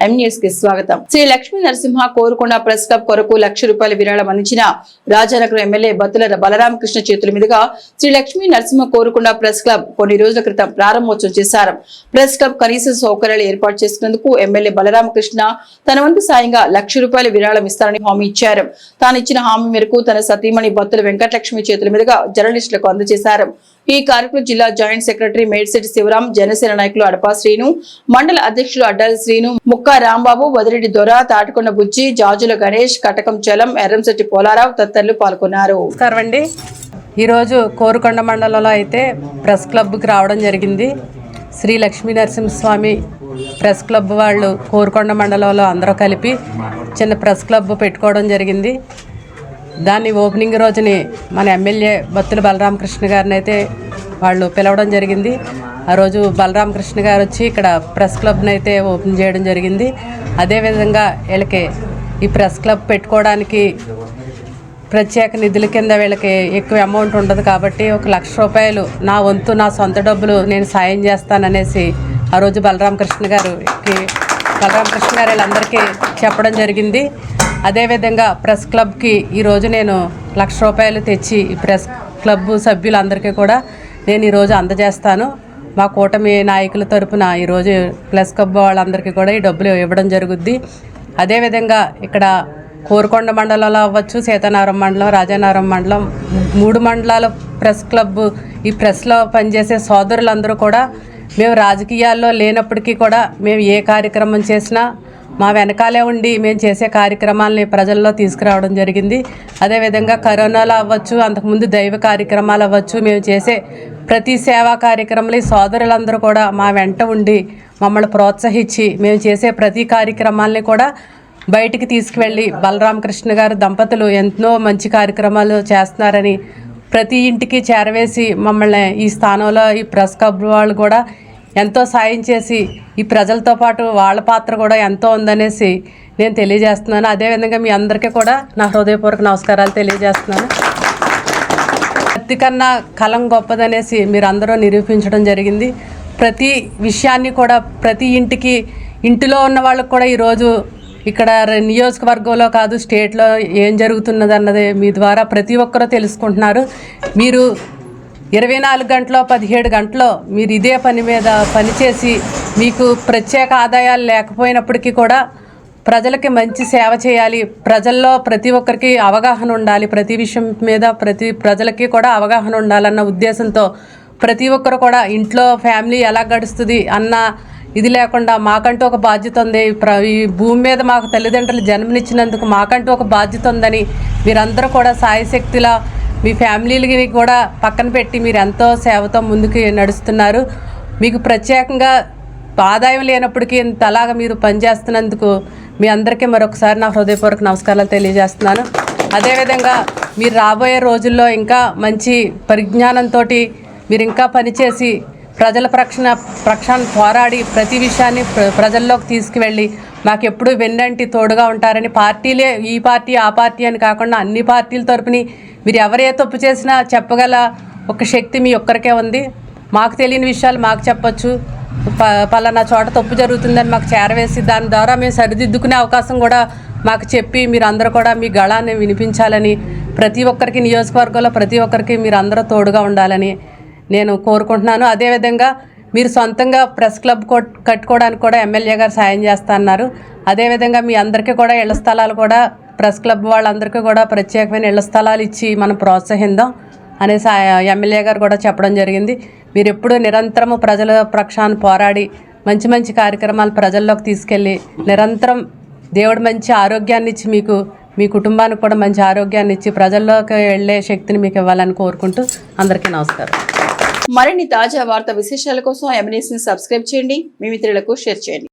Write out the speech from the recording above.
M News కి స్వాగతం. Shri Lakshmi Narasimha Korukonda press club కొరకు ₹1,00,000 విరాళం అందించిన రాజానగరం ఎమ్మెల్యే బత్తుల బలరామకృష్ణ చేతుల మీదుగా శ్రీ లక్ష్మీ నరసింహ కోరుకొండ ప్రెస్ క్లబ్ కొన్ని రోజుల క్రితం ప్రారంభోత్సవం చేశారు. ప్రెస్ క్లబ్ కనీస సౌకర్యాలు ఏర్పాటు చేసుకునేందుకు ఎమ్మెల్యే బలరామకృష్ణ తన వంతు సాయంగా ₹1,00,000 విరాళం ఇస్తారని హామీ ఇచ్చారు. తాను ఇచ్చిన హామీ మేరకు తన సతీమణి బత్తుల వెంకటలక్ష్మి చేతుల మీదుగా జర్నలిస్టులకు అందజేశారు. ఈ కార్యక్రమం జిల్లా జాయింట్ సెక్రటరీ మేడ్శెట్టి శివరాం, జనసేన నాయకులు అడపా శ్రీను, మండల అధ్యక్షులు అడ్డాలి శ్రీను, ముక్కా రాంబాబు, వదిరెడ్డి దొర, తాటికొండ బుజ్జి, జాజుల గణేష్, కటకం చలం, ఎర్రంశెట్టి పోలారావు తదితరులు పాల్గొన్నారు. ఈరోజు కోరుకొండ మండలంలో అయితే ప్రెస్ క్లబ్కి రావడం జరిగింది. శ్రీ లక్ష్మీ నరసింహస్వామి ప్రెస్ క్లబ్ వాళ్ళు కోరుకొండ మండలంలో అందరూ కలిపి చిన్న ప్రెస్ క్లబ్ పెట్టుకోవడం జరిగింది. దాన్ని ఓపెనింగ్ రోజుని మన ఎమ్మెల్యే బత్తుల బలరామకృష్ణ గారిని అయితే వాళ్ళు పిలవడం జరిగింది. ఆ రోజు బలరామకృష్ణ గారు వచ్చి ఇక్కడ ప్రెస్ క్లబ్ని అయితే ఓపెన్ చేయడం జరిగింది. అదేవిధంగా వీళ్ళకి ఈ ప్రెస్ క్లబ్ పెట్టుకోవడానికి ప్రత్యేక నిధుల కింద వీళ్ళకి ఎక్కువ అమౌంట్ ఉండదు కాబట్టి ₹1,00,000 నా వంతు నా సొంత డబ్బులు నేను సాయం చేస్తాననేసి ఆ రోజు బలరామకృష్ణ గారు వీళ్ళందరికీ చెప్పడం జరిగింది. అదేవిధంగా ప్రెస్ క్లబ్కి ఈరోజు నేను ₹1,00,000 తెచ్చి ఈ ప్రెస్ క్లబ్ సభ్యులందరికీ కూడా నేను ఈరోజు అందజేస్తాను. మా కూటమి నాయకుల తరపున ఈరోజు ప్రెస్ క్లబ్ వాళ్ళందరికీ కూడా ఈ డబ్బులు ఇవ్వడం జరుగుద్ది. అదేవిధంగా ఇక్కడ కోరుకొండ మండలంలో అవ్వచ్చు, సీతానగరం మండలం, రాజానగరం మండలం 3 మండలాల ప్రెస్ క్లబ్ ఈ ప్రెస్లో పనిచేసే సోదరులందరూ కూడా మేము రాజకీయాల్లో లేనప్పటికీ కూడా మేము ఏ కార్యక్రమం చేసినా మా వెనకాలే ఉండి మేము చేసే కార్యక్రమాలని ప్రజల్లో తీసుకురావడం జరిగింది. అదేవిధంగా కరోనాలో అవ్వచ్చు, అంతకుముందు దైవ కార్యక్రమాలు అవ్వచ్చు, మేము చేసే ప్రతి సేవా కార్యక్రమాలు సోదరులందరూ కూడా మా వెంట ఉండి మమ్మల్ని ప్రోత్సహించి మేము చేసే ప్రతి కార్యక్రమాలని కూడా బయటికి తీసుకువెళ్ళి బలరామకృష్ణ గారు దంపతులు ఎన్నో మంచి కార్యక్రమాలు చేస్తున్నారని ప్రతి ఇంటికి చేరవేసి మమ్మల్ని ఈ స్థానంలో ఈ ప్రెస్ క్లబ్ వాళ్ళు కూడా ఎంతో సాయం చేసి ఈ ప్రజలతో పాటు వాళ్ళ పాత్ర కూడా ఎంతో ఉందనేసి నేను తెలియజేస్తున్నాను. అదేవిధంగా మీ అందరికీ కూడా నా హృదయపూర్వక నమస్కారాలు తెలియజేస్తున్నాను. కత్తి కన్నా కలం గొప్పదనేసి మీరు అందరూ నిరూపించడం జరిగింది. ప్రతి విషయాన్ని కూడా ప్రతి ఇంటిలో ఉన్న వాళ్ళకు కూడా ఈరోజు ఇక్కడ నియోజకవర్గంలో కాదు స్టేట్లో ఏం జరుగుతున్నది అన్నది మీ ద్వారా ప్రతి ఒక్కరూ తెలుసుకుంటున్నారు. మీరు 24 గంటలో 17 గంటలో మీరు ఇదే పని మీద పనిచేసి మీకు ప్రత్యేక ఆదాయాలు లేకపోయినప్పటికీ కూడా ప్రజలకి మంచి సేవ చేయాలి, ప్రజల్లో ప్రతి ఒక్కరికి అవగాహన ఉండాలి, ప్రతి విషయం మీద ప్రజలకి కూడా అవగాహన ఉండాలన్న ఉద్దేశంతో ప్రతి ఒక్కరు కూడా ఇంట్లో ఫ్యామిలీ ఎలా గడుస్తుంది అన్న ఇది లేకుండా మాకంటూ ఒక బాధ్యత ఉంది, ఈ భూమి మీద మాకు తల్లిదండ్రులు జన్మనిచ్చినందుకు మాకంటూ ఒక బాధ్యత ఉందని మీరందరూ కూడా సాయశక్తిలా మీ ఫ్యామిలీలకి కూడా పక్కన పెట్టి మీరు ఎంతో సేవతో ముందుకు నడుస్తున్నారు. మీకు ప్రత్యేకంగా ఆదాయం లేనప్పటికీ ఇంతలాగా మీరు పనిచేస్తున్నందుకు మీ అందరికీ మరొకసారి నా హృదయపూర్వక నమస్కారాలు తెలియజేస్తున్నాను. అదేవిధంగా మీరు రాబోయే రోజుల్లో ఇంకా మంచి పరిజ్ఞానంతో మీరు ఇంకా పనిచేసి ప్రజల రక్షణ పోరాడి ప్రతి విషయాన్ని ప్రజల్లోకి తీసుకువెళ్ళి మాకు ఎప్పుడు వెన్నంటి తోడుగా ఉంటారని పార్టీలే ఈ పార్టీ ఆ పార్టీ అని కాకుండా అన్ని పార్టీల తరపుని మీరు ఎవరే తప్పు చేసినా చెప్పగల ఒక శక్తి మీ ఒక్కరికే ఉంది. మాకు తెలియని విషయాలు మాకు చెప్పొచ్చు, పలానా చోట తప్పు జరుగుతుందని మాకు చేరవేసి దాని ద్వారా మేము సరిదిద్దుకునే అవకాశం కూడా మాకు చెప్పి మీరు అందరూ కూడా మీ గళాన్ని వినిపించాలని ప్రతి ఒక్కరికి నియోజకవర్గంలో ప్రతి ఒక్కరికి మీరు అందరూ తోడుగా ఉండాలని నేను కోరుకుంటున్నాను. అదేవిధంగా మీరు సొంతంగా ప్రెస్ క్లబ్ కట్టుకోవడానికి కూడా ఎమ్మెల్యే గారు సాయం చేస్తా అన్నారు. అదేవిధంగా మీ అందరికీ కూడా ఇళ్ల స్థలాలు కూడా ప్రెస్ క్లబ్ వాళ్ళందరికీ కూడా ప్రత్యేకమైన ఇళ్ల స్థలాలు ఇచ్చి మనం ప్రోత్సహిద్దాం అనేసి ఎమ్మెల్యే గారు కూడా చెప్పడం జరిగింది. మీరు ఎప్పుడూ నిరంతరము ప్రజల పక్షాన పోరాడి మంచి మంచి కార్యక్రమాలు ప్రజల్లోకి తీసుకెళ్ళి నిరంతరం దేవుడు మంచి ఆరోగ్యాన్ని ఇచ్చి మీకు మీ కుటుంబానికి కూడా మంచి ఆరోగ్యాన్ని ఇచ్చి ప్రజల్లోకి వెళ్ళే శక్తిని మీకు ఇవ్వాలని కోరుకుంటూ అందరికీ నమస్కారం. మరిన్ని తాజా వార్తా విశేషాల కోసం ఎంన్యూస్ ని సబ్స్క్రైబ్ చేయండి, మీ మిత్రులకు షేర్ చేయండి.